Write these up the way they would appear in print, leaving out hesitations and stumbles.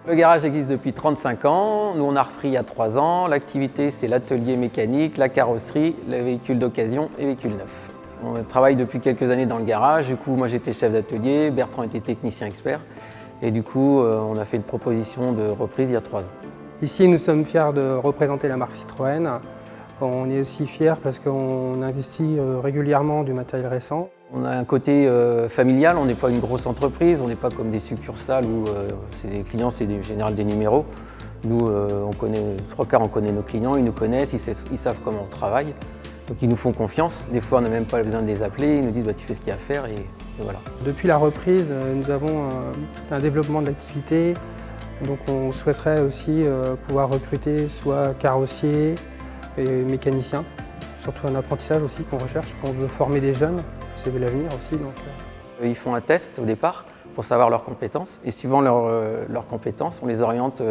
Le garage existe depuis 35 ans, nous on a repris il y a 3 ans. L'activité c'est l'atelier mécanique, la carrosserie, les véhicules d'occasion et véhicules neufs. On travaille depuis quelques années dans le garage, du coup moi j'étais chef d'atelier, Bertrand était technicien expert et du coup on a fait une proposition de reprise il y a 3 ans. Ici nous sommes fiers de représenter la marque Citroën. On est aussi fiers parce qu'on investit régulièrement du matériel récent. On a un côté familial, on n'est pas une grosse entreprise, on n'est pas comme des succursales où les clients c'est en général des numéros. Nous, on connaît, 3/4 on connaît nos clients, ils nous connaissent, ils savent comment on travaille. Donc ils nous font confiance, des fois on n'a même pas besoin de les appeler, ils nous disent bah, tu fais ce qu'il y a à faire et voilà. Depuis la reprise, nous avons un développement de l'activité, donc on souhaiterait aussi pouvoir recruter soit carrossiers et mécaniciens, surtout un apprentissage aussi qu'on recherche, qu'on veut former des jeunes, c'est l'avenir aussi. Donc. Ils font un test au départ pour savoir leurs compétences et suivant leurs compétences, on les oriente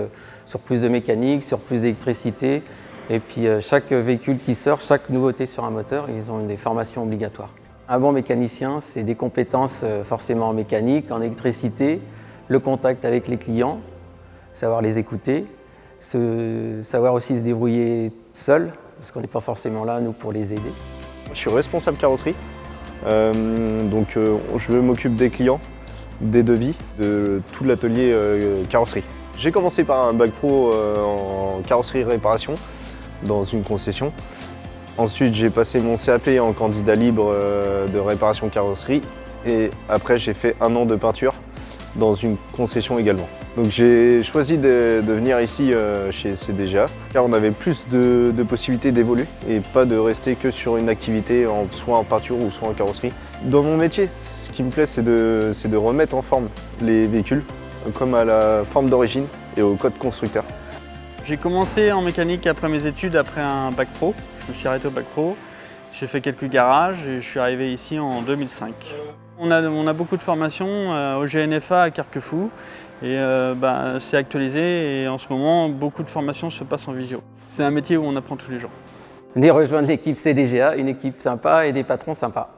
sur plus de mécanique, sur plus d'électricité. Et puis chaque véhicule qui sort, chaque nouveauté sur un moteur, ils ont des formations obligatoires. Un bon mécanicien, c'est des compétences forcément en mécanique, en électricité, le contact avec les clients, savoir les écouter, savoir aussi se débrouiller seul, parce qu'on n'est pas forcément là, nous, pour les aider. Je suis responsable carrosserie, donc je m'occupe des clients, des devis, de tout l'atelier carrosserie. J'ai commencé par un bac pro en carrosserie réparation dans une concession. Ensuite, j'ai passé mon CAP en candidat libre de réparation carrosserie et après j'ai fait 1 an de peinture dans une concession également. Donc j'ai choisi de venir ici chez CDGA car on avait plus de possibilités d'évoluer et pas de rester que sur une activité soit en peinture ou soit en carrosserie. Dans mon métier, ce qui me plaît, c'est de remettre en forme les véhicules comme à la forme d'origine et au code constructeur. J'ai commencé en mécanique après mes études, après un bac pro. Je me suis arrêté au bac pro. J'ai fait quelques garages et je suis arrivé ici en 2005. On a beaucoup de formations au GNFA à Carquefou et c'est actualisé et en ce moment beaucoup de formations se passent en visio. C'est un métier où on apprend tous les jours. Venez rejoindre l'équipe CDGA, une équipe sympa et des patrons sympas.